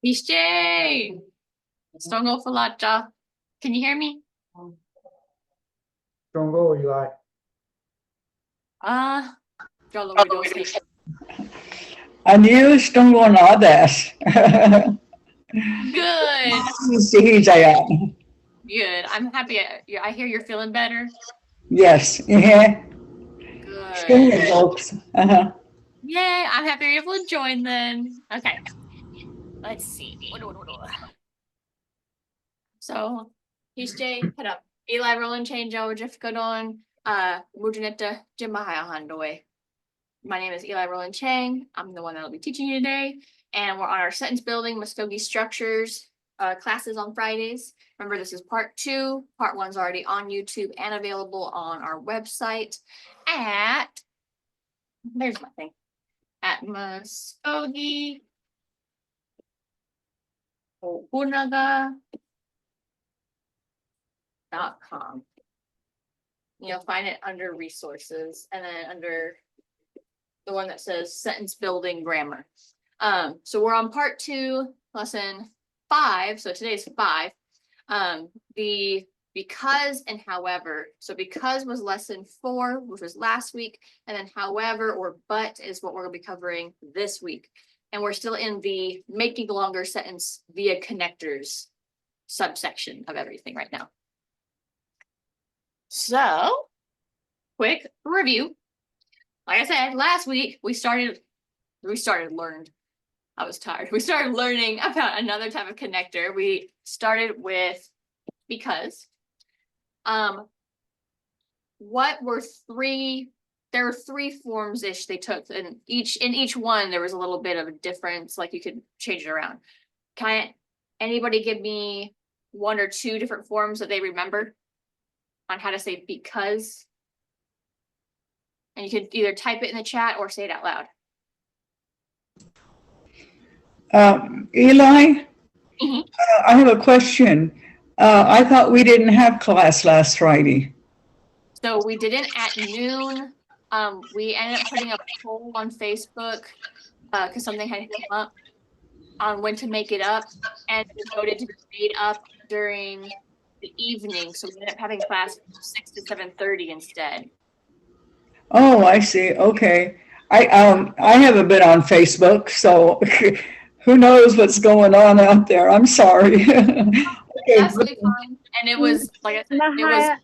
DJ, Stongo Falata. Can you hear me? Stongo Eli. Jollo Widows. Anu Stongo Nadas. Good. Good. I'm happy. I hear you're feeling better. Yes. Yeah. Good. Folks. Yay. I'm happy you're able to join then. Okay. Let's see. So, DJ, head up. Eli Rowland-Chang, Joe, Jeff Godon, Mujinetta, Jimahaya Handoy. My name is Eli Rowland-Chang. I'm the one that'll be teaching you today. And we're on our sentence building Mvskoke structures classes on Fridays. Remember, this is part 2. Part 1's already on YouTube and available on our website at, there's my thing, at Mvskoke Opunvkv.com. You'll find it under resources and then under the one that says sentence building grammar. So we're on part 2, lesson 5. So today's 5. The because and however. So because was lesson 4, which was last week, and then however or but is what we're going to be covering this week. And we're still in the making longer sentence via connectors subsection of everything right now. So, quick review. Like I said, last week we started learning about another type of connector. We started with because. What were there were 3 forms-ish they took, and in each one there was a little bit of a difference, like you could change it around. Anybody give me 1 or 2 different forms that they remember on how to say because? And you could either type it in the chat or say it out loud. Eli, I have a question. I thought we didn't have class last Friday. So we didn't at noon. We ended up putting a poll on Facebook because something had come up on when to make it up, and we voted to be made up during the evening. So we ended up having class from 6 to 7:30 instead. Oh, I see. Okay. I haven't been on Facebook, so who knows what's going on out there. I'm sorry. Okay, absolutely fine. And it was, like I said, it was.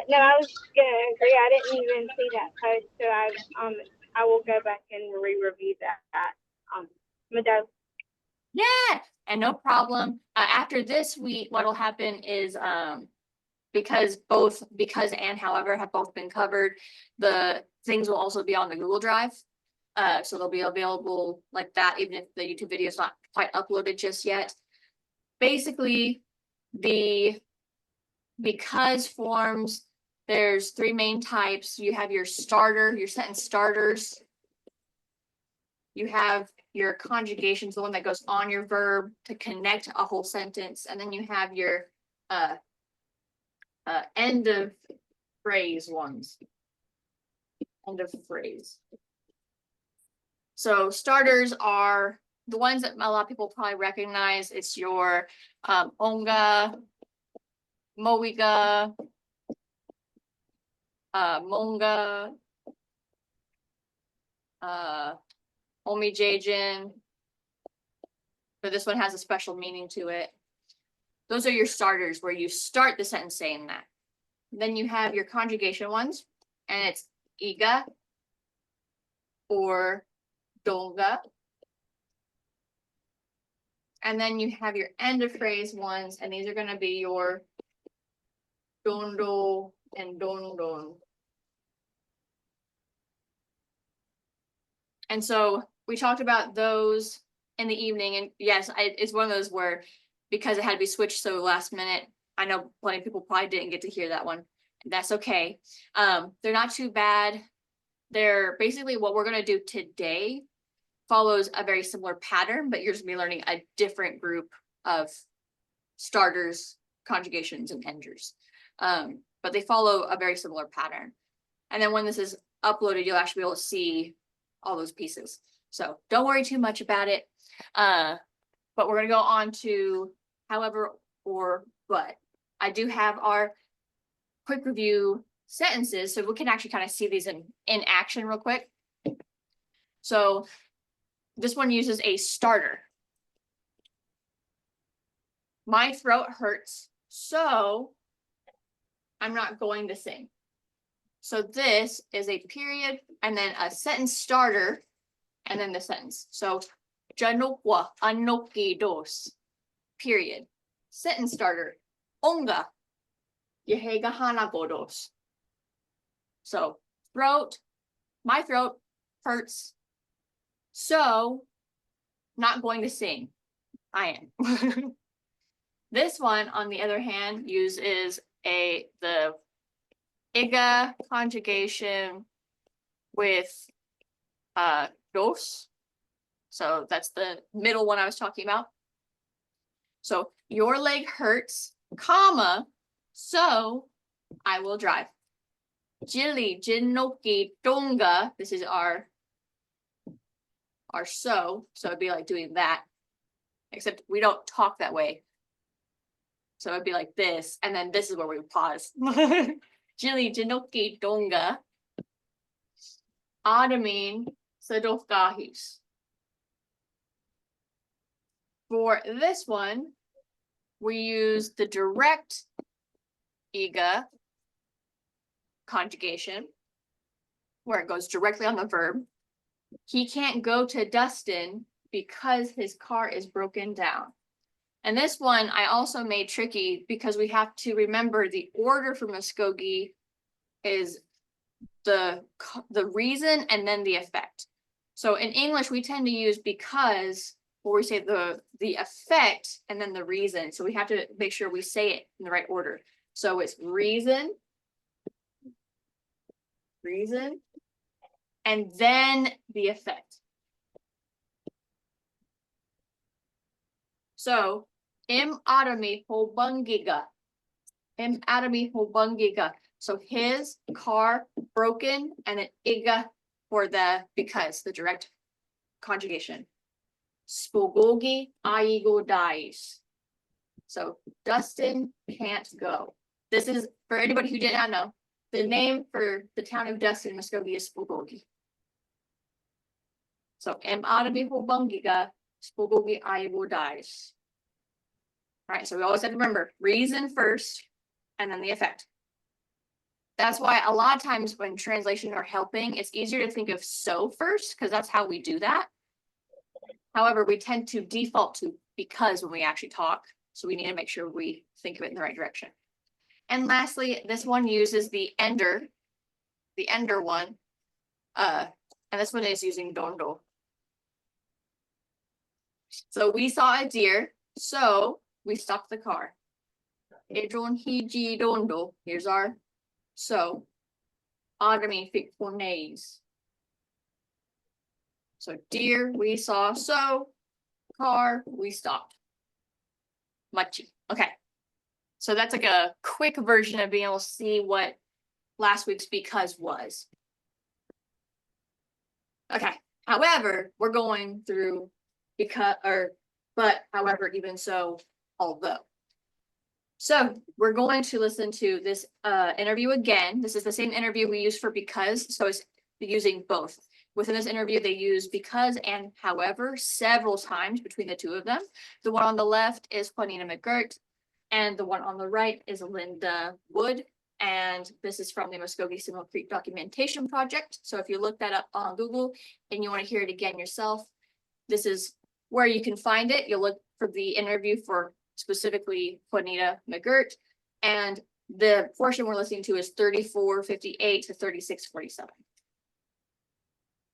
No, I was gonna agree. I didn't even see that post, so I will go back and re-review that. Yeah, and no problem. After this week, what'll happen is because and however have both been covered, the things will also be on the Google Drive. So they'll be available like that, even if the YouTube video is not quite uploaded just yet. Basically, the because forms, there's 3 main types. You have your starter, your sentence starters. You have your conjugations, the one that goes on your verb to connect a whole sentence. And then you have your end of phrase ones. End of phrase. So starters are the ones that a lot of people probably recognize. It's your onga, mowiga, monga, omijajin. But this one has a special meaning to it. Those are your starters where you start the sentence saying that. Then you have your conjugation ones, and it's iga or donga. And then you have your end of phrase ones, and these are going to be your dondo and dondon. And so we talked about those in the evening, and yes, it's one of those where, because it had to be switched so last minute, I know plenty of people probably didn't get to hear that one. That's okay. They're not too bad. They're basically what we're going to do today follows a very similar pattern, but you're just going to be learning a different group of starters, conjugations, and enders. But they follow a very similar pattern. And then when this is uploaded, you'll actually be able to see all those pieces. So don't worry too much about it. But we're gonna go on to however or but. I do have our quick review sentences, so we can actually kind of see these in action real quick. So this one uses a starter. My throat hurts, so I'm not going to sing. So this is a period and then a sentence starter and then the sentence. So janokwa anoki dos, period. Sentence starter, onga yehega hanagodos. So throat, my throat hurts, so not going to sing. I am. This one, on the other hand, uses the iga conjugation with dos. So that's the middle one I was talking about. So your leg hurts, comma, so I will drive. Jili jinoki donga. This is our so it'd be like doing that, except we don't talk that way. So it'd be like this, and then this is where we pause. Jili jinoki donga. Adamin sedofgahis. For this one, we use the direct iga conjugation, where it goes directly on the verb. He can't go to Dustin because his car is broken down. And this one I also made tricky because we have to remember the order for Mvskoke is the reason and then the effect. So in English, we tend to use because, or we say the effect and then the reason. So we have to make sure we say it in the right order. So it's reason, and then the effect. So adami hobungiga. Adami hobungiga. So his car broken, and then iga for the because, the direct conjugation. Spogogi aigo dies. So Dustin can't go. This is, for anybody who did not know, the name for the town of Dustin, Mvskoke, is Spogogi. So adami hobungiga, Spogogi aigo dies. All right, so we always have to remember reason first and then the effect. That's why a lot of times when translation are helping, it's easier to think of so first, because that's how we do that. However, we tend to default to because when we actually talk. So we need to make sure we think of it in the right direction. And lastly, this one uses the ender one. And this one is using dondo. So we saw a deer, so we stopped the car. Edron hiji dondo. Here's our so. Adami fikpones. So deer we saw, so car we stopped. Machi. Okay. So that's like a quick version of being able to see what last week's because was. Okay. However, we're going through but however, even so, although. So we're going to listen to this interview again. This is the same interview we used for because, so it's using both. Within this interview, they use because and however several times between the two of them. The one on the left is Juanita McGirt, and the one on the right is Linda Wood. And this is from the Mvskoke Seminole Creek Documentation Project. So if you look that up on Google and you want to hear it again yourself, this is where you can find it. You'll look for the interview for specifically Juanita McGirt, and the portion we're listening to is 34:58 to 36:47.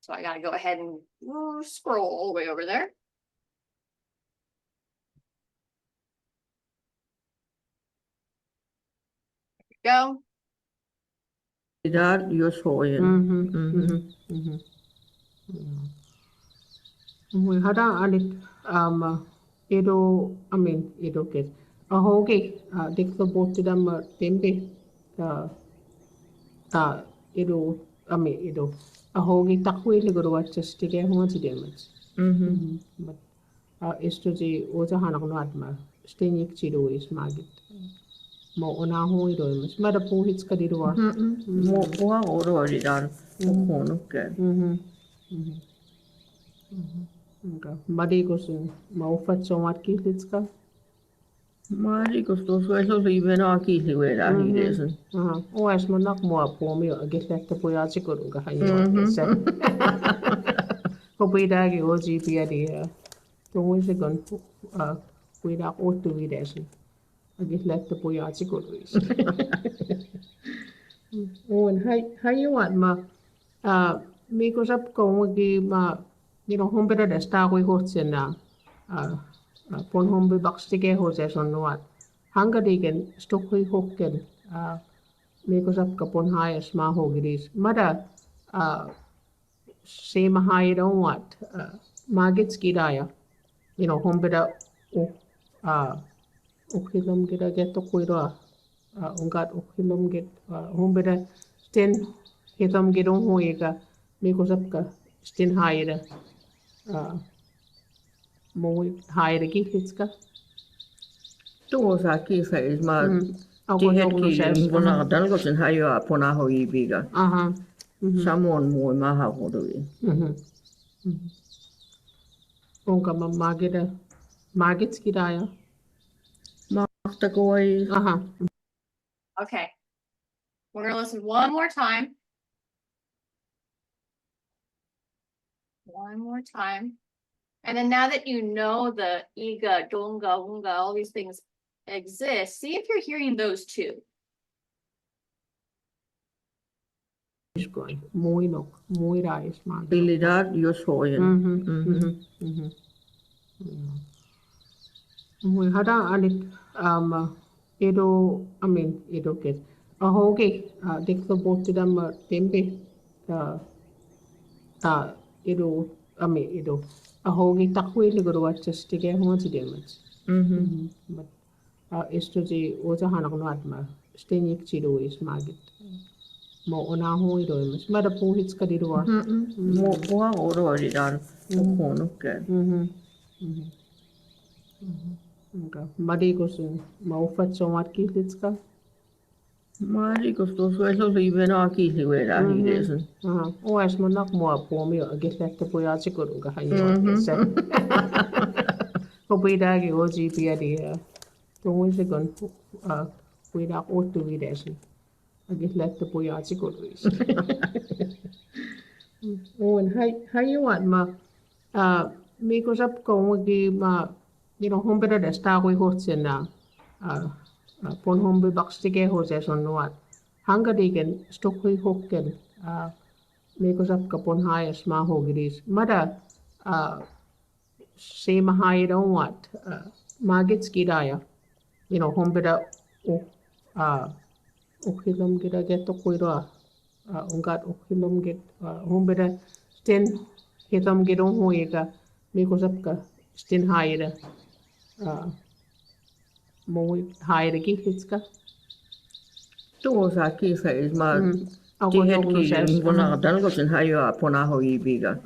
So I gotta go ahead and scroll all the way over there. Go. That you're showing. Mùi hada alit edo edo kes ahoge dik so both them tempe ta edo ito, ahogi takwili guru just tige hunga ti demets. But isto ji oja hanak no atma, stenik chido is magit. Mo ona hui do mas, mada puhits ka dirwa. Mua oroidan Opunvkv. Madi kusin, maufat somat kihlitska. Marikos tuossa ei ole vielä kiihliveellä hiidesen. Oas mo nak mua puomio agiletta pujaatsi kurunga hajoa kesa. Kopidagi oji piadia. Tuomuse kon puida ottu videsin. Agiletta pujaatsi kuruis. On hajuat ma miko sap kongi ma hompeda desta kui hotsena pon hombi bakstige hoses on nuat. Hangadigen stokhui hokken miko sap kapon hayas ma hogiris. Mada sema haida onwat magits kidaya. Hompeda ukhilom gida getto kuiroa. Ungat ukhilom get hompeda sten hitam gidong hoiga miko sap ka sten haida. Moi haida kihlitska. Tuossa kiihleis mä Ako tihetkiin vuonna talkoisen hajoa ponaho ibiga. Samoin mui mahavuduin. Onka ma magits kidaya. Mahtakoi. Okay. We're gonna listen one more time. One more time. And then now that you know the iga, donga, unga, all these things exist, see if you're hearing those too. Moi nok, moi rais magit. Bilidad jos hojen. Moi hada alit edo edo kes. Ahoge dikto botidam tempe edo edo ahoge takwili guru just tige hunga ti demets. But isto ji oja hanak no atma stenik chido is magit. Mo ona hui do mas, mada puhits ka dirwa. Mua oroidan Opunvkv. Madi kusin maufat somat kihlitska. Marikos tuossa ei ole vielä kiihliveellä hiidesen. Oas mo nak mua puomio agiletta pujaatsi kurunga hajoa kesa. Kopidagi oji piadia. Tuomuse kon puida ottu videsin. Agiletta pujaatsi kuruis. On hajuat ma miko sap kongi ma hompeda desta kui hotsena pon hombi bakstige hoses on nuat. Hangadigen stokhui hokken miko sap kapon hayas ma hogiris. Mada sema haida onwat magits kidaya. Hompeda ukhilom gida getto kuiroa. Ungat ukhilom get hompeda sten hitam gidong hoiga miko sap ka sten haida. Moi haida kihlitska. Tuossa kiihleis mä tihetkiin vuonna talkoisen hajoa ponaho ibiga.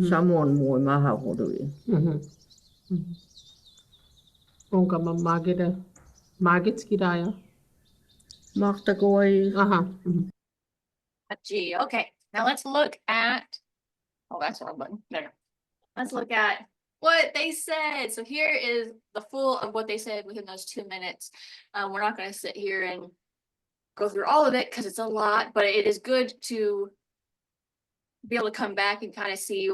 Samoin mui mahavuduin. Onka ma magits kidaya. Mahtakoi. Gee, okay. Now let's look at, oh, that's the wrong button. There. Let's look at what they said. So here is the full of what they said within those 2 minutes. We're not going to sit here and go through all of it because it's a lot, but it is good to be able to come back and kind of see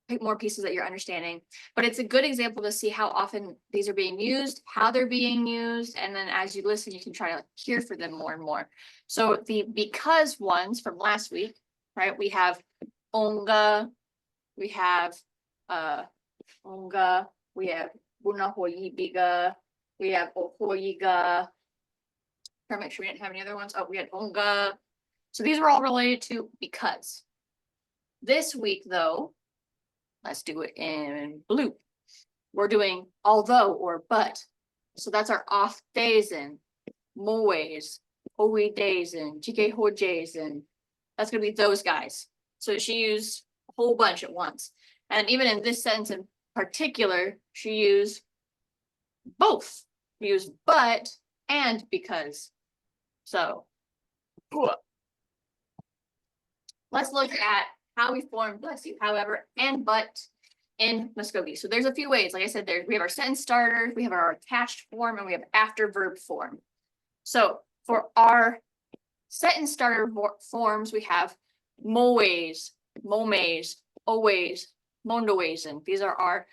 pick more pieces that you're understanding. But it's a good example to see how often these are being used, how they're being used, and then as you listen, you can try to hear for them more and more. So the because ones from last week, right? We have onga, we have onga, we have bunahoyibiga, we have ohoyiga. Try to make sure we didn't have any other ones. Oh, we had onga. So these are all related to because. This week, though, let's do it in blue. We're doing although or but. So that's our off tisen, Mowis, Owisen, Chike Hojaisen. That's gonna be those guys. So she used a whole bunch at once. And even in this sentence in particular, she used both. She used but and because. So let's look at how we form, bless you, however, and but in Mvskoke. So there's a few ways. Like I said, we have our sentence starter, we have our attached form, and we have after verb form. So for our sentence starter forms, we have Mowis, Momis, Owis, Montowisen. These are our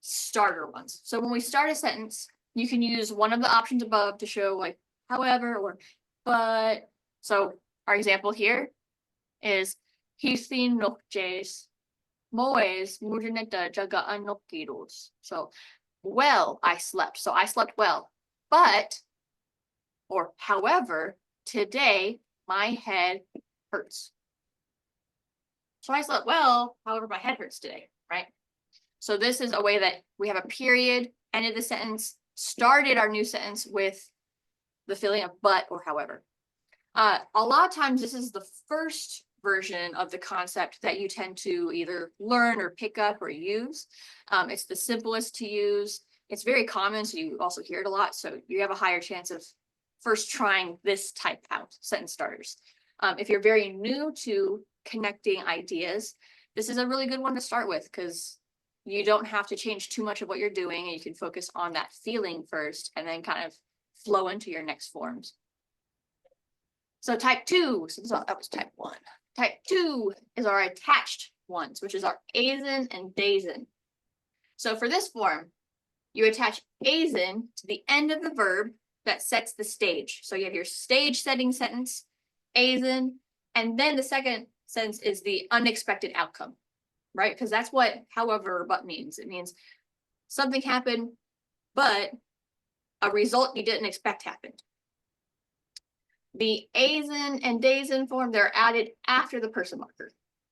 starter ones. So when we start a sentence, you can use one of the options above to show like however or but. So our example here is Hisin nokjes Moes mujineta jaga anokiros. So well, I slept. So I slept well. But or however, today my head hurts. So I slept well, however, my head hurts today, right? So this is a way that we have a period, ended the sentence, started our new sentence with the feeling of but or however. A lot of times this is the first version of the concept that you tend to either learn or pick up or use. It's the simplest to use. It's very common, so you also hear it a lot. So you have a higher chance of first trying this type out, sentence starters. If you're very new to connecting ideas, this is a really good one to start with because you don't have to change too much of what you're doing. And you can focus on that feeling first and then kind of flow into your next forms. So type 2, so that was type 1. Type 2 is our attached ones, which is our isen and tisen. So for this form, you attach isen to the end of the verb that sets the stage. So you have your stage setting sentence, isen, and then the second sentence is the unexpected outcome, right? Because that's what however or but means. It means something happened, but a result you didn't expect happened. The isen and tisen form, they're added after the person marker.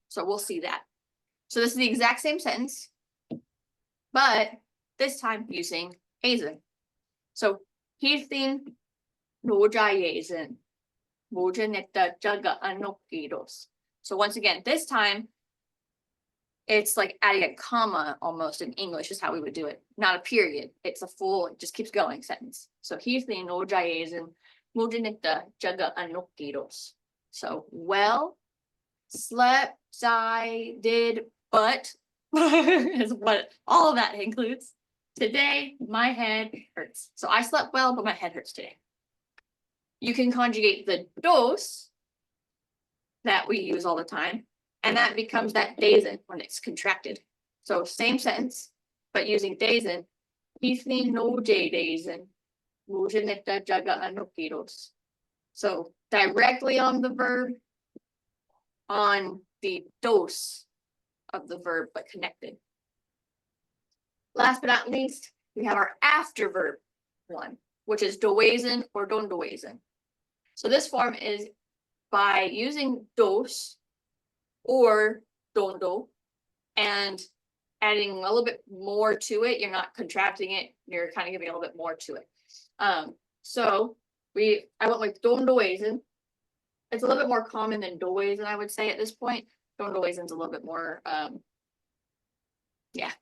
So we'll see that. So this is the exact same sentence, but this time using isen. So hirthin nojaisen, mojanetta jaga anokiros. So once again, this time it's like adding a comma almost in English is how we would do it. Not a period. It's a full, it just keeps going sentence. So hirthin nojaisen, mojanetta jaga anokiros. So well, slept, I did, but is what all of that includes. Today, my head hurts. So I slept well, but my head hurts today. You can conjugate the dos that we use all the time, and that becomes that tisen when it's contracted. So same sentence, but using tisen. Hirthin nojaisen, mojanetta jaga anokiros. So directly on the verb, on the dos of the verb, but connected. Last but not least, we have our after verb one, which is towisen or tontowisen. So this form is by using dos or tonto and adding a little bit more to it. You're not contracting it, you're kind of giving a little bit more to it. So I went with tontowisen. It's a little bit more common than towisen, I would say at this point. Tontowisen's a little bit more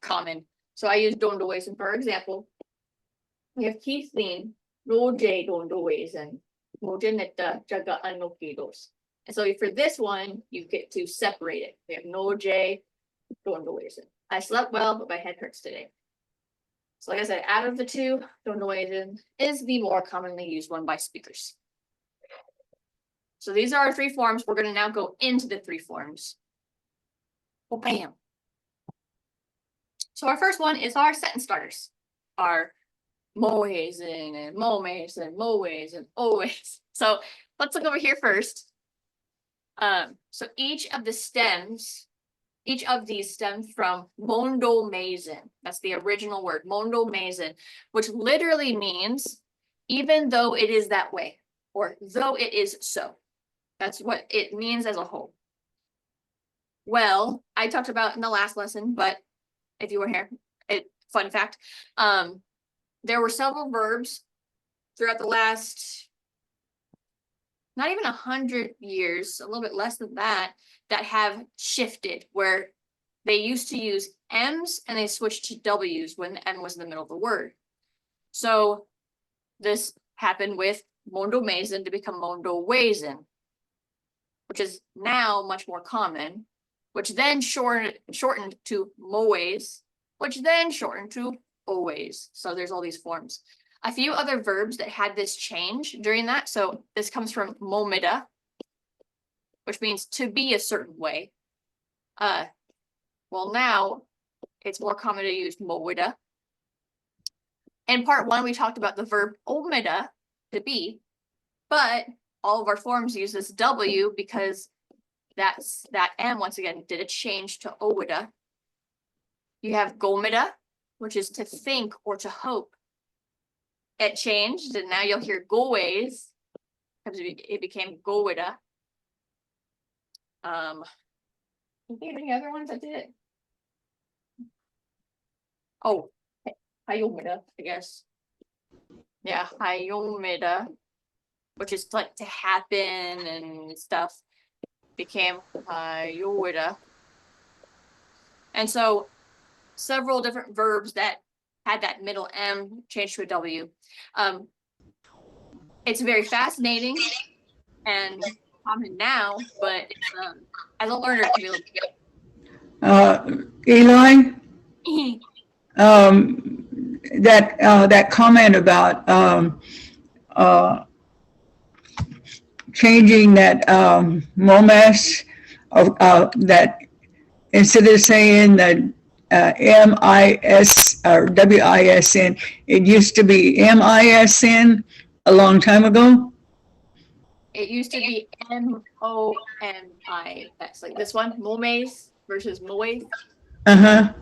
common. So I use tontowisen for example. We have hirthin noje tontowisen, mojanetta jaga anokiros. And so for this one, you get to separate it. We have noje tontowisen. I slept well, but my head hurts today. So like I said, out of the two, tontowisen is the more commonly used one by speakers. So these are our three forms. We're going to now go into the three forms. Well, bam. So our first one is our sentence starters. Our Mowisen and Momis and Mowis and Owis. So let's look over here first. So each of these stems from Montowisen. That's the original word, Montowisen, which literally means even though it is that way, or though it is so. That's what it means as a whole. Well, I talked about in the last lesson, but if you were here, fun fact, there were several verbs throughout the last not even 100 years, a little bit less than that, that have shifted where they used to use M's and they switched to W's when the M was in the middle of the word. So this happened with Montowisen to become Montowisen, which is now much more common, which then shortened to Mowis, which then shortened to Owis. So there's all these forms. A few other verbs that had this change during that. So this comes from momida, which means to be a certain way. Well, now it's more common to use mowida. In part one, we talked about the verb omida, to be, but all of our forms use this W because that M once again did a change to owida. You have gomida, which is to think or to hope. It changed, and now you'll hear goways because it became gowida. Is there any other ones that did it? Oh, hayomida, I guess. Yeah, hayomida, which is like to happen and stuff, became hayowida. And so several different verbs that had that middle M changed to a W. It's very fascinating and common now, but as a learner, it can be Eli, that comment about changing that Momis, that instead of saying the M-I-S or W-I-S-N, it used to be M-I-S-N a long time ago. It used to be M-O-M-I-S, like this one, Momis versus Mowis. Uh-huh.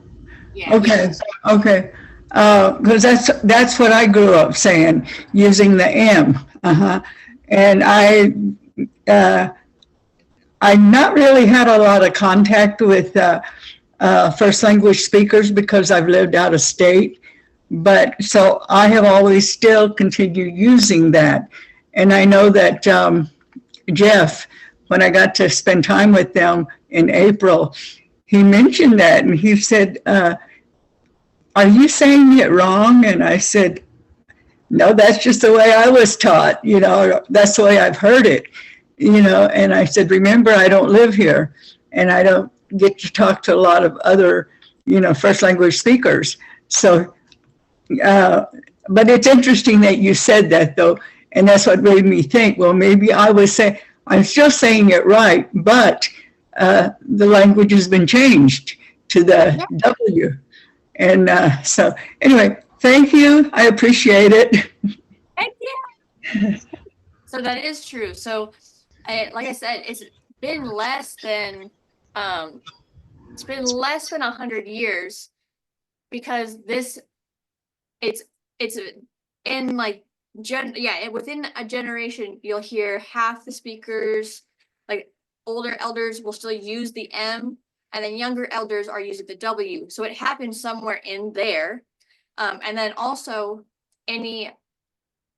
Yeah. Okay, okay. Because that's what I grew up saying, using the M. Uh-huh. And I not really had a lot of contact with first language speakers because I've lived out of state. But so I have always still continued using that. And I know that Jeff, when I got to spend time with them in April, he mentioned that and he said, are you saying it wrong? And I said, no, that's just the way I was taught, you know, that's the way I've heard it, you know. And I said, remember, I don't live here and I don't get to talk to a lot of other, you know, first language speakers. So, but it's interesting that you said that though. And that's what made me think, well, maybe I'm still saying it right, but the language has been changed to the W. And so anyway, thank you. I appreciate it. Heck yeah. So that is true. So like I said, it's been less than 100 years because it's in like within a generation, you'll hear half the speakers, like older elders will still use the M, and then younger elders are using the W. So it happens somewhere in there. And then also any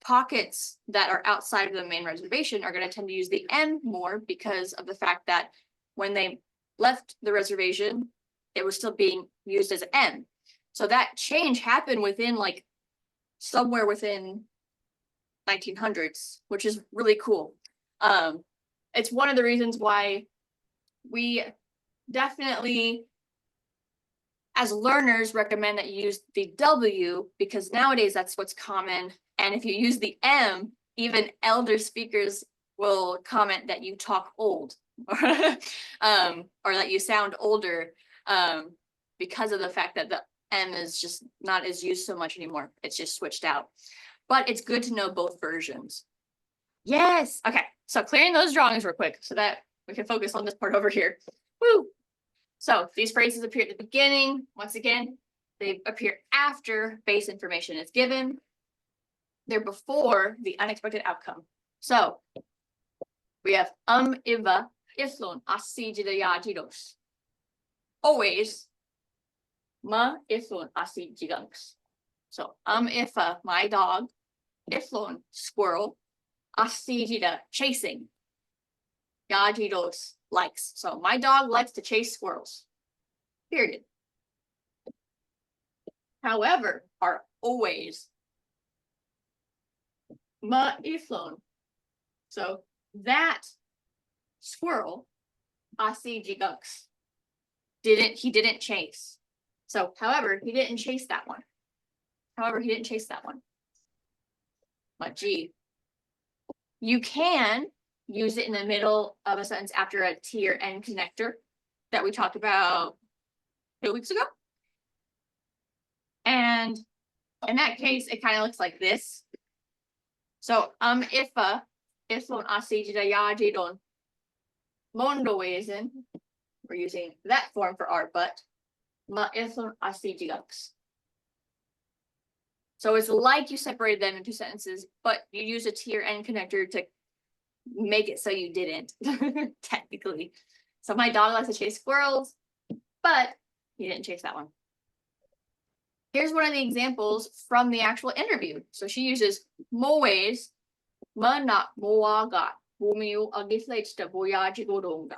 pockets that are outside of the main reservation are going to tend to use the M more because of the fact that when they left the reservation, it was still being used as M. So that change happened within like somewhere within 1900s, which is really cool. It's one of the reasons why we definitely, as learners, recommend that you use the W because nowadays that's what's common. And if you use the M, even elder speakers will comment that you talk old or that you sound older because of the fact that the M is just not as used so much anymore. It's just switched out. But it's good to know both versions. Yes. Okay. So clearing those drawings real quick so that we can focus on this part over here. Woo. So these phrases appear at the beginning. Once again, they appear after base information is given. They're before the unexpected outcome. So we have iva islon asijidayajidos. Always ma islon asijiganks. So ifa, my dog, iflon, squirrel, Asijida, chasing. Yajidos, likes. So my dog likes to chase squirrels. Period. However, are always ma'iflon. So that squirrel, Asijigunks, he didn't chase. So, however, he didn't chase that one. But gee, you can use it in the middle of a sentence after a T or N connector that we talked about 2 weeks ago. And in that case, it kind of looks like this. So, ifa, iflon asijidayajidon Montowisen, we're using that form for our but, ma iflon asijidux. So it's like you separated them into sentences, but you use a T or N connector to make it so you didn't, technically. So my dog likes to chase squirrels, but he didn't chase that one. Here's one of the examples from the actual interview. So she uses Mowis, mana moaga, bumiu agislates to voyage godonga.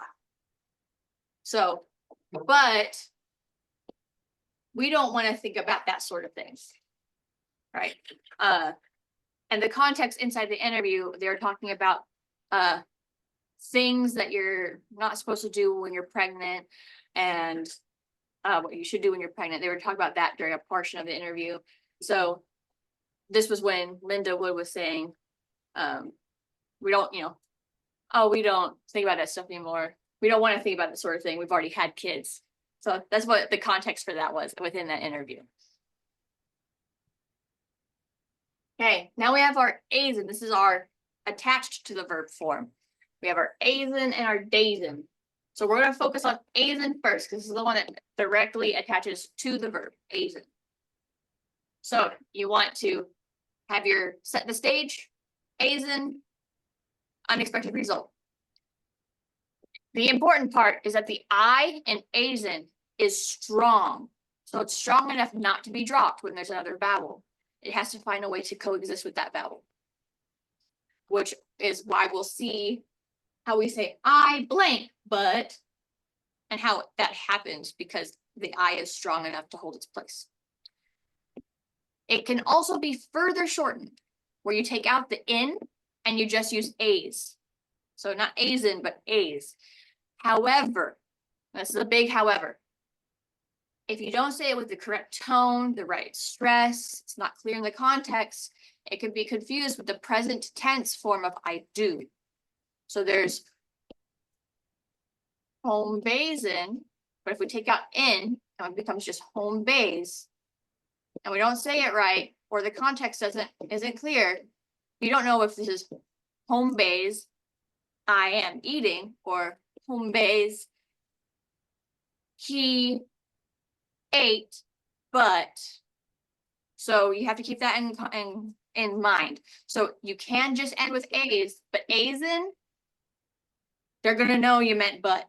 So, but we don't want to think about that sort of things, right? And the context inside the interview, they're talking about things that you're not supposed to do when you're pregnant and what you should do when you're pregnant. They were talking about that during a portion of the interview. So this was when Linda Wood was saying, we don't, we don't think about that stuff anymore. We don't want to think about that sort of thing. We've already had kids. So that's what the context for that was within that interview. Okay, now we have our isen. This is our attached to the verb form. We have our isen and our tisen. So we're going to focus on isen first because this is the one that directly attaches to the verb, isen. So you want to have your set the stage, isen, unexpected result. The important part is that the I in isen is strong. So it's strong enough not to be dropped when there's another vowel. It has to find a way to coexist with that vowel, which is why we'll see how we say I blank, but, and how that happens because the I is strong enough to hold its place. It can also be further shortened, where you take out the in and you just use A's. So not A's in, but A's. However, this is a big however. If you don't say it with the correct tone, the right stress, it's not clear in the context, it could be confused with the present tense form of I do. So there's Opunvkv, but if we take out in, it becomes just Opunvkv, and we don't say it right, or the context isn't clear, you don't know if this is Opunvkv, I am eating, or Opunvkv, he ate, but. So you have to keep that in mind. So you can just end with A's, but A's in, they're going to know you meant but.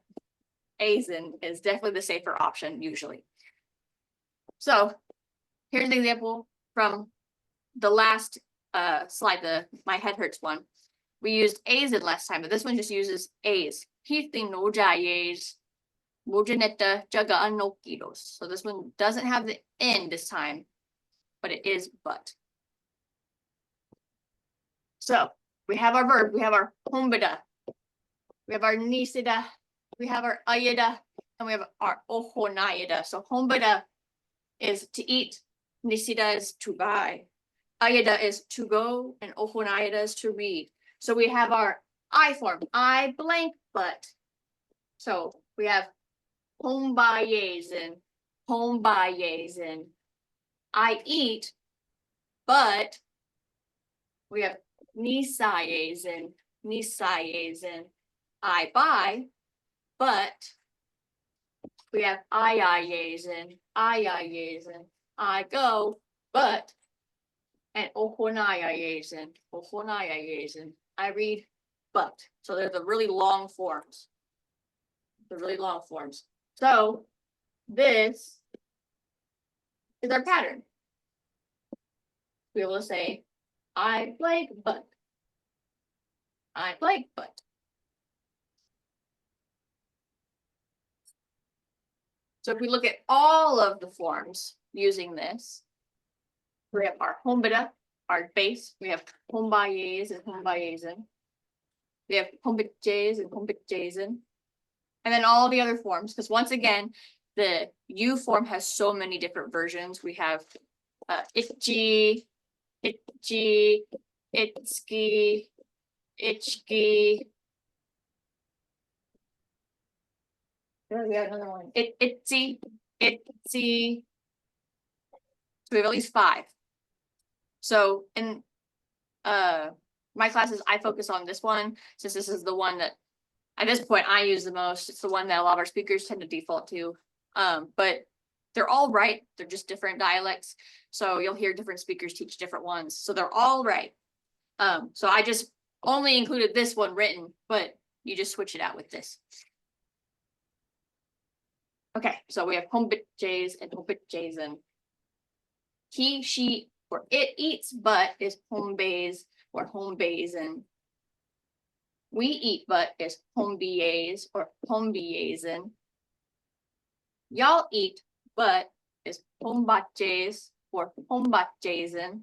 A's in is definitely the safer option usually. So here's an example from the last slide, the my head hurts one. We used A's in last time, but this one just uses A's. So this one doesn't have the in this time, but it is but. So we have our verb, we have our hombida, we have our nisida, we have our ayida, and we have our ohonayida. So hombida is to eat, nisida is to buy, ayida is to go, and ohonayida is to read. So we have our I form, I blank but. So we have Montowisen, I eat, but we have tisen, I buy, but we have tisen, I go, but, and ohonayisen, I read, but. So they're the really long forms. So this is our pattern. We will say I blank but. I blank, but. So if we look at all of the forms using this, we have our hombida, our base, we have hombayes and hombayesen. We have hombitjes and hombitjesen. And then all the other forms, because once again, the U form has so many different versions. We have itchy, itchy, itski, itchki. We have another one. Itsy, itsy. So we have at least 5. So in my classes, I focus on this one, since this is the one that at this point I use the most. It's the one that a lot of our speakers tend to default to. But they're all right. They're just different dialects. So you'll hear different speakers teach different ones. So they're all right. So I just only included this one written, but you just switch it out with this. Okay, so we have hombitjes and hombitjesen. He, she, or it eats but is hombays or hombayesen. We eat but is hombies or hombiesen. Y'all eat but is hombatjes or hombatjesen,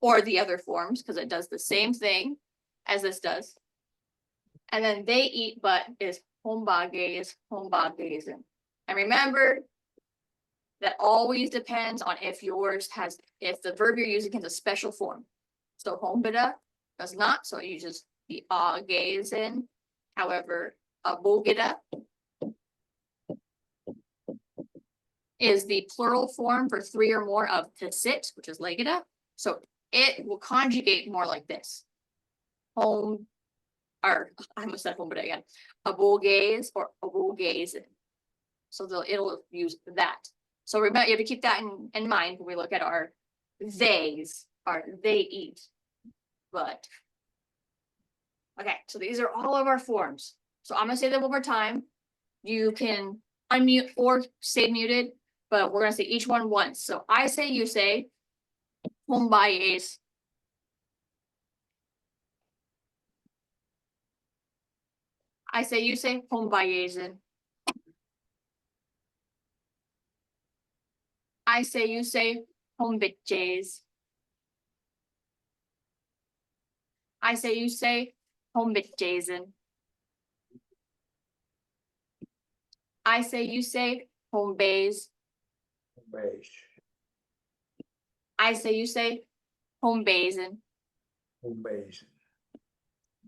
or the other forms, because it does the same thing as this does. And then they eat but is hombages, hombagesen. And remember, that always depends on if the verb you're using has a special form. So hombida does not, so it uses the agesen. However, abogida is the plural form for 3 or more of to sit, which is legida. So it will conjugate more like this. Home, or I almost said hombida again. Aboges or abogesen. So it'll use that. So remember, you have to keep that in mind when we look at our theys, our they eat, but. Okay, so these are all of our forms. So I'm gonna say them one more time. You can unmute or stay muted, but we're gonna say each one once. So I say, you say, hombayes. I say, you say, hombayesen. I say, you say, hombitjes. I say, you say, hombitjesen. I say, you say, hombays. Homebase, I say, you say, hombayesen. homebase,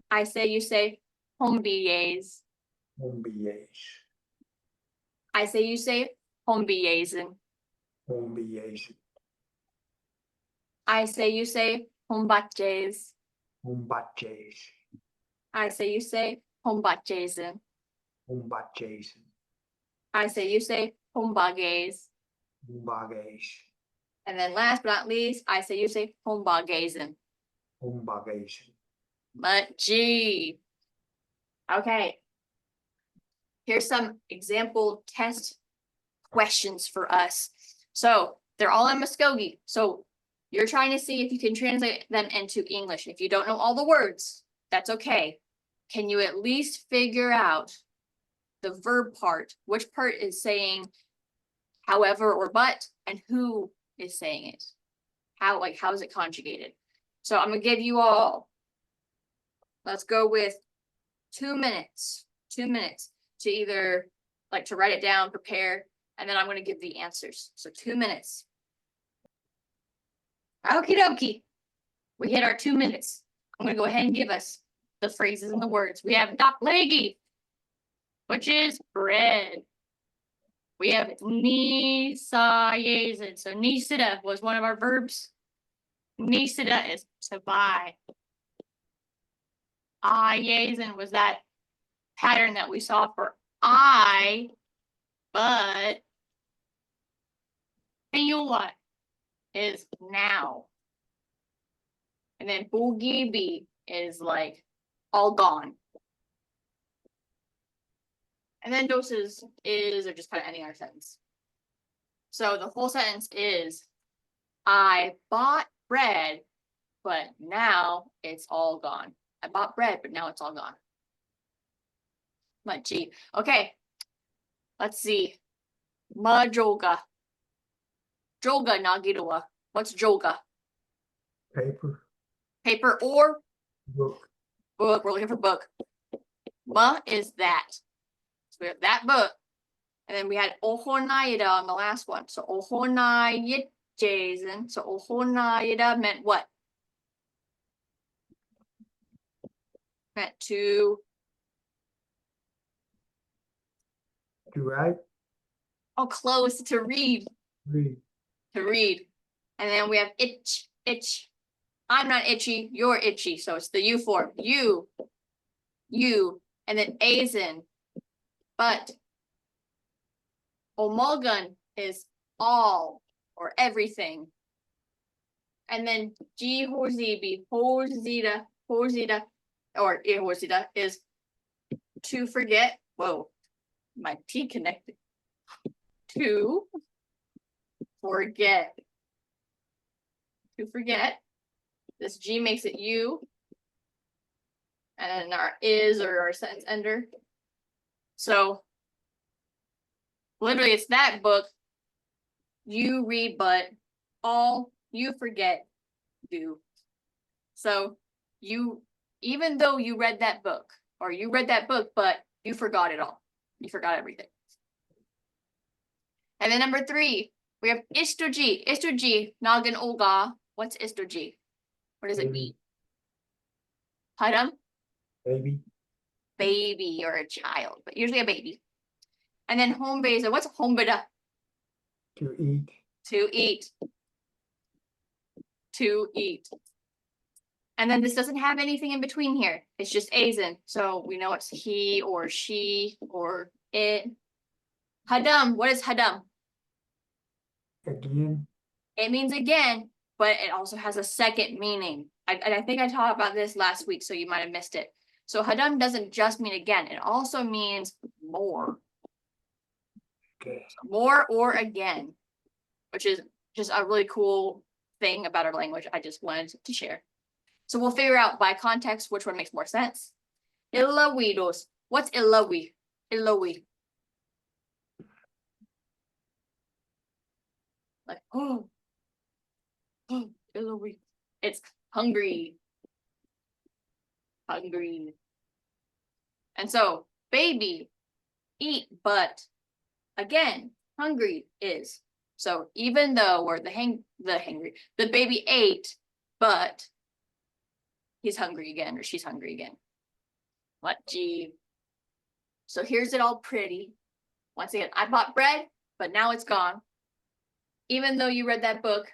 I say, you say, hombies. homebase, I say, you say, hombiesen. homebase, I say, you say, hombatjes. hombatjes, I say, you say, hombatjesen. hombatjes, I say, you say, hombages. hombages, And then last but not least, I say, you say, hombagesen. hombages. But gee. Okay. Here's some example test questions for us. So they're all in Mvskoke. So you're trying to see if you can translate them into English. If you don't know all the words, that's okay. Can you at least figure out the verb part? Which part is saying however or but, and who is saying it? How is it conjugated? So I'm gonna give you all, let's go with 2 minutes, 2 minutes to either to write it down, prepare, and then I'm gonna give the answers. So 2 minutes. Okie dokie. We hit our 2 minutes. I'm gonna go ahead and give us the phrases and the words. We have doklegi, which is bread. We have nisayesen. So nisida was one of our verbs. Nisida is to buy. Ayesen was that pattern that we saw for I, but Fiula is now. And then Bugibi is all gone. And then doses is, or just kind of ending our sentence. So the whole sentence is, I bought bread, but now it's all gone. I bought bread, but now it's all gone. But gee, okay. Let's see. Ma joga. Joga nagiruwa. What's joga? Paper. Paper or Book. book? We're looking for book. Ma is that. So we have that book. And then we had ohonayida on the last one. So ohonayida, Jason. So ohonayida meant what? Meant to, To write. oh, close, to read. Read. To read. And then we have itch, itch. I'm not itchy, you're itchy. So it's the you form. You. And then isen. But omogun is all or everything. And then G horzibi, horzida, or horzida is to forget. Whoa, my T connected. To forget. To forget. This G makes it you. And then our is or our sentence ender. So literally it's that book you read, but all you forget do. So you, even though you read that book, or you read that book, but you forgot it all. You forgot everything. And then number 3, we have istoji. Istoji, nagan oga. What's istoji? What does it mean? Hadam? Baby. Baby or a child, but usually a baby. And then home base. What's home beda? To eat. To eat. To eat. And then this doesn't have anything in between here. It's just isen. So we know it's he or she or it. Hadam. What is hadam? Again. It means again, but it also has a second meaning. I think I talked about this last week, so you might have missed it. So hadam doesn't just mean again. It also means more. Okay. More or again, which is just a really cool thing about our language. I just wanted to share. So we'll figure out by context which one makes more sense. Ilawidos. What's ilawi? Ilawi. Like, oh, ilawi. It's hungry. Hungry. And so, baby, eat, but again, hungry is. So even though we're the baby ate, but he's hungry again, or she's hungry again. What gee. So here's it all pretty. Once again, I bought bread, but now it's gone. Even though you read that book,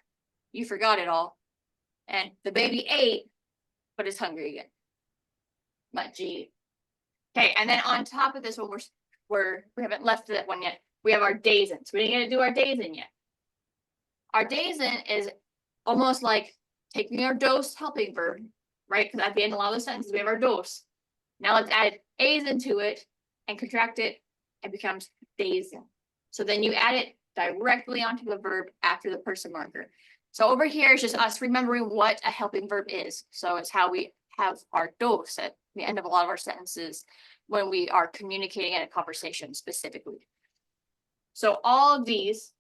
you forgot it all. And the baby ate, but is hungry again. But gee. Okay, and then on top of this one, we haven't left that one yet. We have our tisen. So we didn't get to do our tisen yet. Our tisen is almost like taking our dose helping verb, right? Because at the end of a lot of the sentences, we have our dose. Now let's add isen to it and contract it. It becomes tisen. So then you add it directly onto the verb after the person marker. So over here is just us remembering what a helping verb is. So it's how we have our dose at the end of a lot of our sentences when we are communicating in a conversation specifically. So all of these,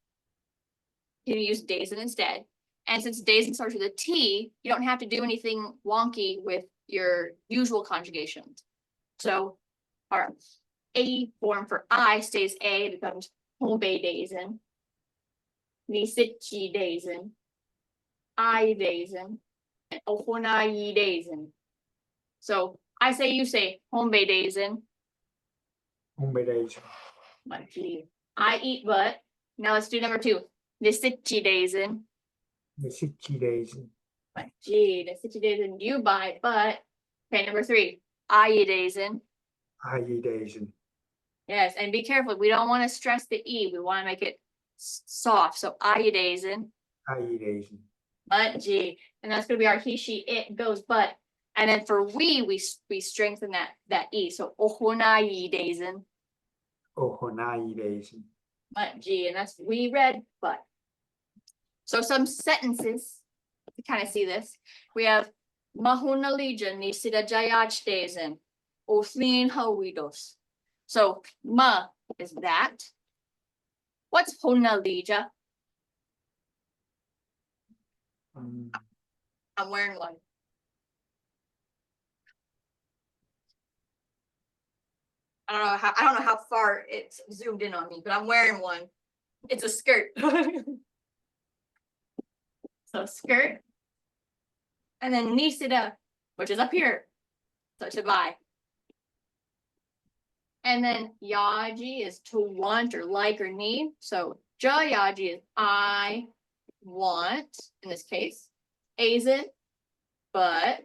you can use tisen instead. And since tisen starts with a T, you don't have to do anything wonky with your usual conjugations. So our A form for I stays A, it becomes hobe tisen, nisichi tisen, I tisen, and ohonai tisen. So I say, you say, hombe tisen. Homebase. I eat but. Now let's do number 2. Nisichi tisen. The 60 days. Nisichi tisen, you buy but. Okay, number 3. I eat tisen. I days. Yes, and be careful. We don't want to stress the E. We want to make it soft. So I eat tisen. I days. But gee, and that's gonna be our he, she, it goes but. And then for we strengthen that E. So ohonai tisen. Oh, honai days. But gee, and that's we read but. So some sentences to kind of see this. We have Mahunalija nisida jayach dazen. Othlin hawidos. So ma is that. What's hunalija? I'm wearing one. I don't know how far it's zoomed in on me, but I'm wearing one. It's a skirt. So skirt. And then nisida, which is up here. So to buy. And then yaji is to want or like or need. So jayaji is I want, in this case. Isen, but.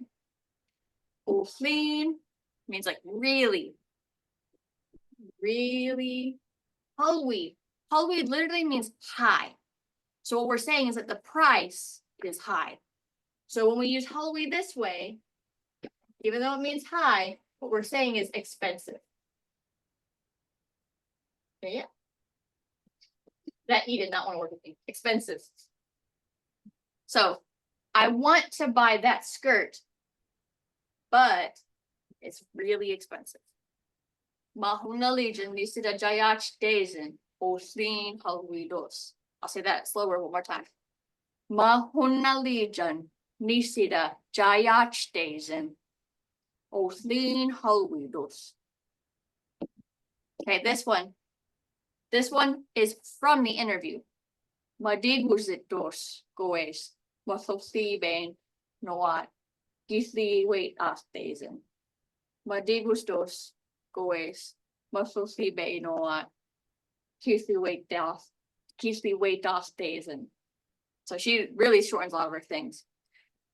Oflin means like really. Really. Halwi. Halwi literally means high. So what we're saying is that the price is high. So when we use halwi this way, even though it means high, what we're saying is expensive. Yeah. That he did not want to work with me. Expensive. So I want to buy that skirt, but it's really expensive. Mahunalijan nisida jayach dazen oslin halwidos. I'll say that slower one more time. Mahunalijan nisida jayach dazen oslin halwidos. Okay, this one. This one is from the interview. Madigurzitos goes. Mathosli bain noat. Gisli wait as dazen. Madigustos goes. Mathosli bain noat. Gisli wait as dazen. So she really shortens a lot of her things.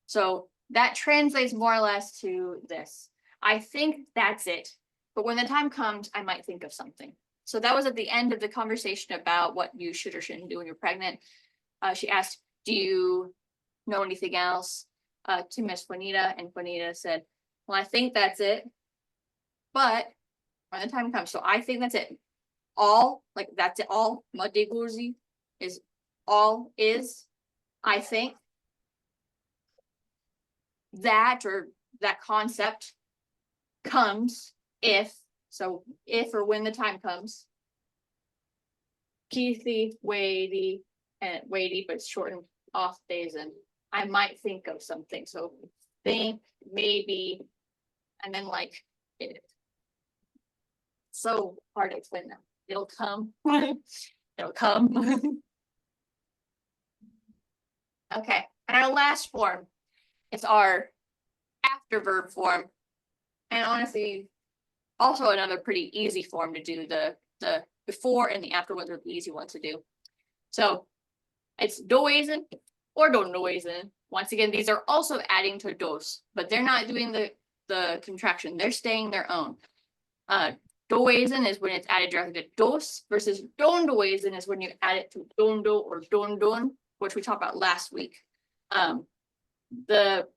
So that translates more or less to this. I think that's it. But when the time comes, I might think of something. So that was at the end of the conversation about what you should or shouldn't do when you're pregnant. She asked, do you know anything else? To Miss Juanita, and Juanita said, well, I think that's it. But when the time comes, so I think that's it. All, like that's it, all, Madigurzi is all is, I think. That or that concept comes if, so if or when the time comes. Keithy, weighty, and weighty, but shortened off days, and I might think of something. So think, maybe, and then like it. So hard to explain that. It'll come. It'll come. Okay, and our last form is our after verb form. And honestly, also another pretty easy form to do. The before and the after ones are the easy ones to do. So it's towisen or tontowisen. Once again, these are also adding to dos, but they're not doing the contraction. They're staying their own. Towisen is when it's added directly to dos versus tontowisen is when you add it to tondo or tondon, which we talked about last week. The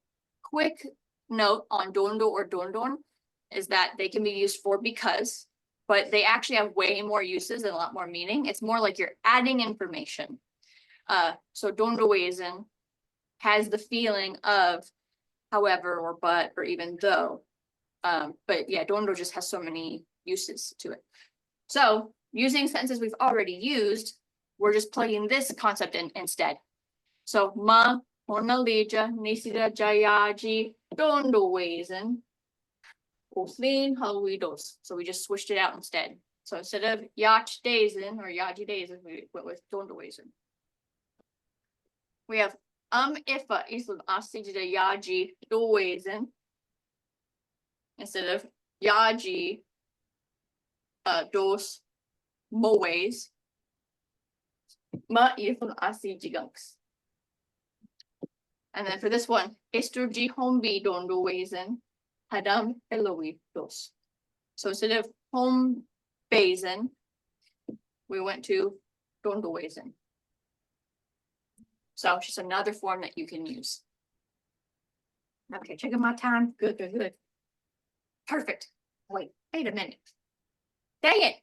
quick note on tondo or tondon is that they can be used for because, but they actually have way more uses and a lot more meaning. It's more like you're adding information. So tontowisen has the feeling of however or but or even though. But yeah, tondo just has so many uses to it. So using sentences we've already used, we're just plugging this concept in instead. So ma honalija nisida jayaji tontowisen oslin halwidos. So we just switched it out instead. So instead of yach dazen or yaji dazen, we went with tontowisen. We have ifa islam asijida yaji towisen instead of yaji dos Mowis ma ifun asijigunks. And then for this one, isturji hombi tontowisen hadam eloi dos. So instead of home basin, we went to tontowisen. So it's just another form that you can use. Okay, checking my time. Good, good, good. Perfect. Wait a minute. Dang it.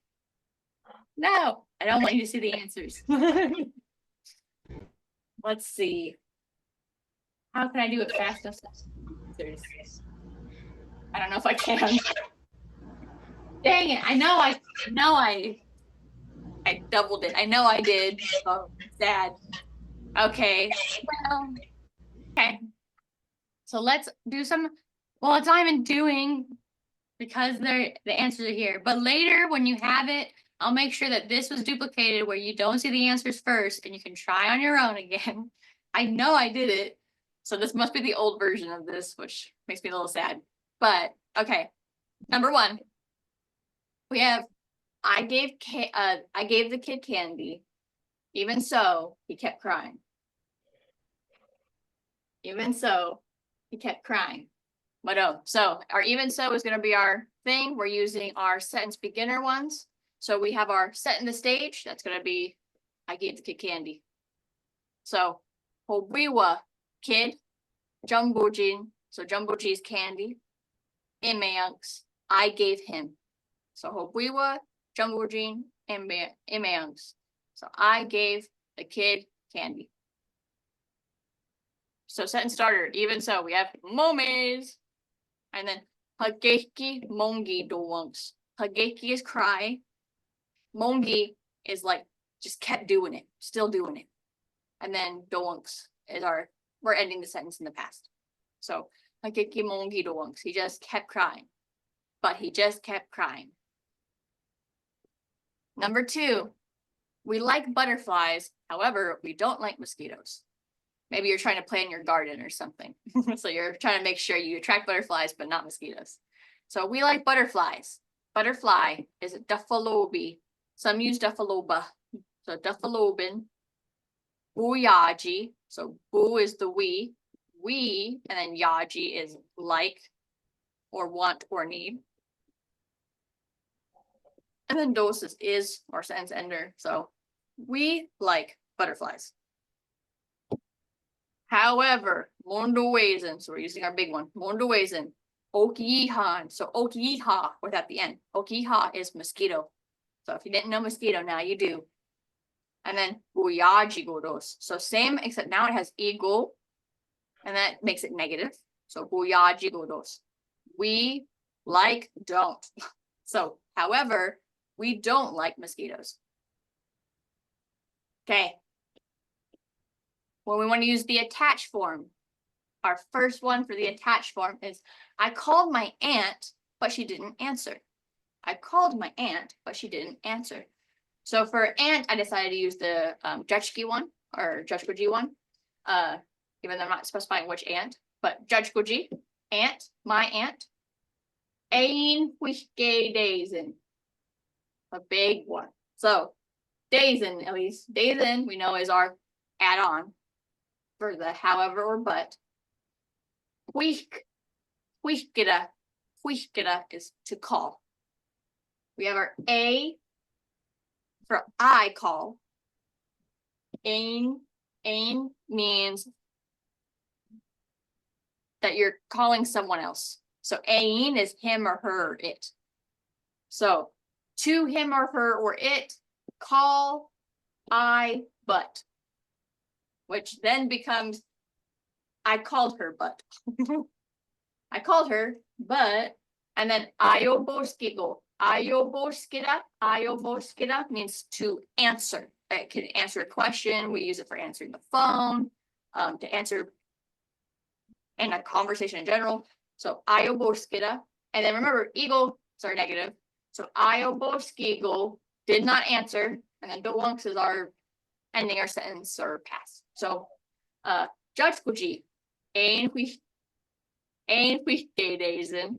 No, I don't want you to see the answers. Let's see. How can I do it fast enough? answers. I don't know if I can. Dang it, I doubled it. I know I did. Oh, sad. Okay. Well, okay. So let's do some, well, it's not even doing because the answers are here. But later when you have it, I'll make sure that this was duplicated where you don't see the answers first and you can try on your own again. I know I did it. So this must be the old version of this, which makes me a little sad. But okay. Number 1. We have I gave the kid candy. Even so, he kept crying. Even so, he kept crying. But oh, so our even so is going to be our thing. We're using our sentence beginner ones. So we have our setting the stage. That's going to be I gave the kid candy. So Hobiwa kid, Jumbojin. So Jumboji is candy. Imeunks, I gave him. So Hobiwa, Jumbojin, Imeunks. So I gave the kid candy. So sentence starter, even so, we have Momis. And then Hageki Mongi Doonks. Hageki is cry. Mongi is like just kept doing it, still doing it. And then Doonks is we're ending the sentence in the past. So Hageki Mongi Doonks. He just kept crying. But he just kept crying. Number 2, we like butterflies. However, we don't like mosquitoes. Maybe you're trying to plant your garden or something. So you're trying to make sure you attract butterflies, but not mosquitoes. So we like butterflies. Butterfly is duffalobi. Some use duffaloba. So duffalobin. Booyaji. So boo is the we. We, and then yaji is like, or want, or need. And then dosis is, or sentence ender. So we like butterflies. However, Montowisen, so we're using our big one, Montowisen, Okihan, so Okiha without the N. Okiha is mosquito. So if you didn't know mosquito, now you do. And then Buyajigodos. So same, except now it has eagle, and that makes it negative. So Buyajigodos. We like don't. So, however, we don't like mosquitoes. Okay. When we want to use the attached form, our first one for the attached form is I called my aunt, but she didn't answer. I called my aunt, but she didn't answer. So for aunt, I decided to use the Judgeki one or Judgeki one, even though I'm not specifying which aunt, but Judgeki, aunt, my aunt. Ein Wishke Daisen, a big one. So Daisen, at least Daisen, we know is our add-on for the however or but. Wishkida is to call. We have our A for I call. Ein means that you're calling someone else. So ein is him or her, it. So to him or her or it, call I but, which then becomes I called her but. I called her but, and then ayoboskigo. Ayoboskida means to answer. It can answer a question. We use it for answering the phone, to answer in a conversation in general. So ayoboskida. And then remember, eagle, sorry, negative. So ayoboskigo did not answer. And then doonks is our ending our sentence or past. So Judgeki, ein Daisen,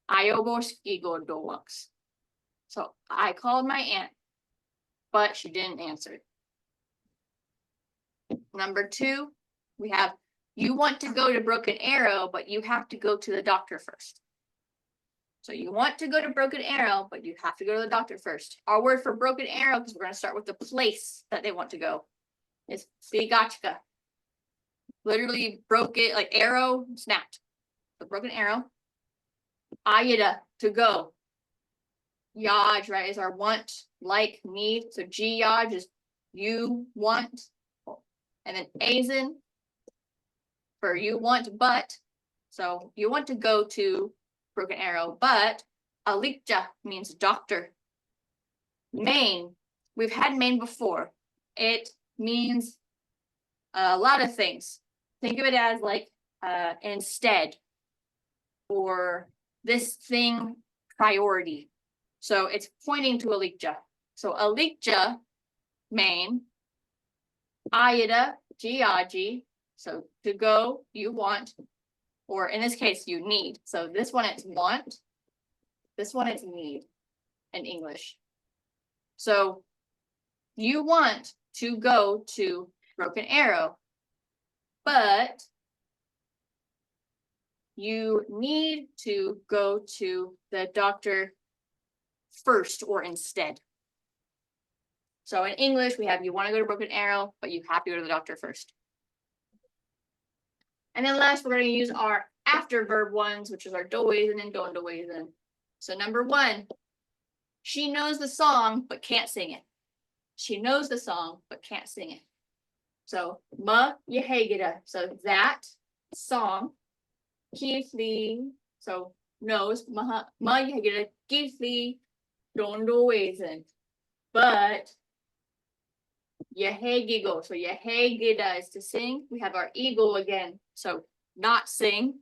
ayoboskigo doonks. So I called my aunt, but she didn't answer. Number 2, we have you want to go to Broken Arrow, but you have to go to the doctor first. So you want to go to Broken Arrow, but you have to go to the doctor first. Our word for Broken Arrow, because we're going to start with the place that they want to go, is Sigachka. Literally broke it, like arrow snapped. The broken arrow. Ayada, to go. Yaj, right, is our want, like, need. So G-yaj is you want. And then Azen for you want, but. So you want to go to Broken Arrow, but alikja means doctor. Main, we've had main before. It means a lot of things. Think of it as like instead, or this thing priority. So it's pointing to alikja. So alikja, main, ayada, giaji. So to go, you want, or in this case, you need. So this one it's want, this one it's need in English. So you want to go to Broken Arrow, but you need to go to the doctor first or instead. So in English, we have you want to go to Broken Arrow, but you have to go to the doctor first. And then last, we're going to use our after verb ones, which is our towisen and tontowisen. So number 1, she knows the song, but can't sing it. She knows the song, but can't sing it. So Mvhayv, so that song, Keithley, so knows, Mvhayv, Keithley, tontowisen. But Yehegigo, so Yehegida is to sing. We have our ego again, so not sing.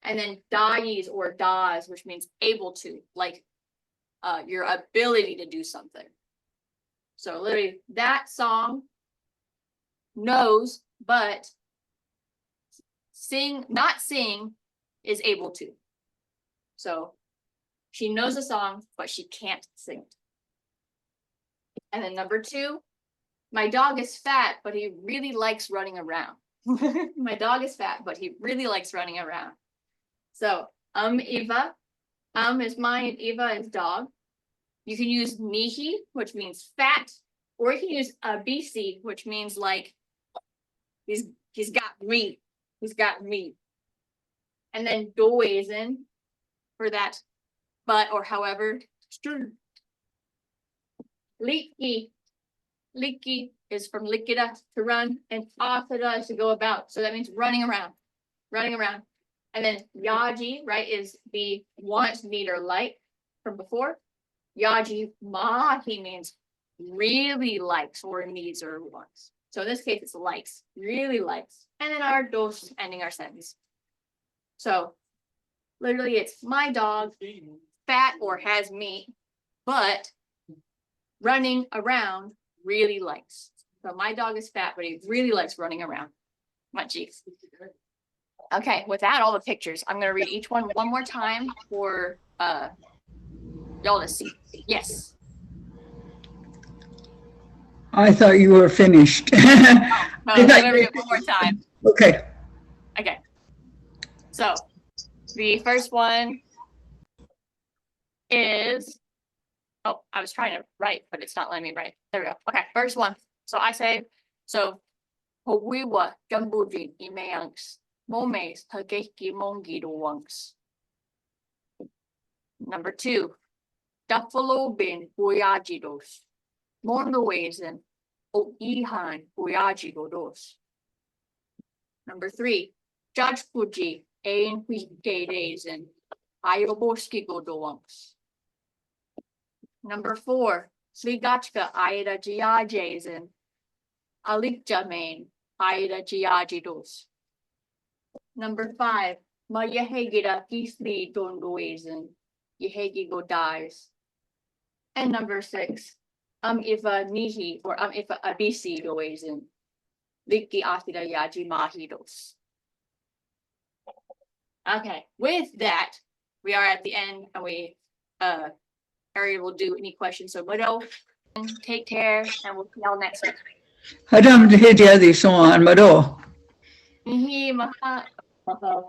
And then dais or das, which means able to, like your ability to do something. So literally that song knows, but not sing is able to. So she knows the song, but she can't sing it. And then number 2, my dog is fat, but he really likes running around. My dog is fat, but he really likes running around. So, Eva, is mine, and Eva is dog. You can use nihi, which means fat, or you can use abisi, which means like he's got meat. He's got meat. And then towisen for that, but or however. Liki is from likida, to run, and athada is to go about. So that means running around. And then yaji, right, is the want, need, or like from before. Yaji mahi means really likes or needs or wants. So in this case, it's likes, really likes. And then our dos ending our sentence. So literally it's my dog, fat or has meat, but running around really likes. So my dog is fat, but he really likes running around. My cheeks. Okay, without all the pictures, I'm gonna read each one more time for y'all to see. Yes. I thought you were finished. No, I'm gonna read it one more time. Okay. Okay. So the first one is, oh, I was trying to write, but it's not letting me write. There we go. Okay, first one. So I say, so Howiwa Jambujin Imeyanks Momis Hageki Mongidowanks. Number 2, Duffalo Bin Boyajidos. Montowisen O Ihan Boyajigodos. Number 3, Judge Fuji Ain Huikedaisen Ayoboski Godowanks. Number 4, Sligachka Aida Giajaisen Alikjamain Aida Giajidos. Number 5, Mayahegida Kisli Tontowisen Yehegigo dies. And number 6, Ifa Nihi or Ifa Abisi Doaisen Liki Athida Yaji Mahidos. Okay, with that, we are at the end and we Ari will do any questions. So Widow, take care and we'll see y'all next week. Hadam Dihidya di Soan Mado.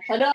Hello.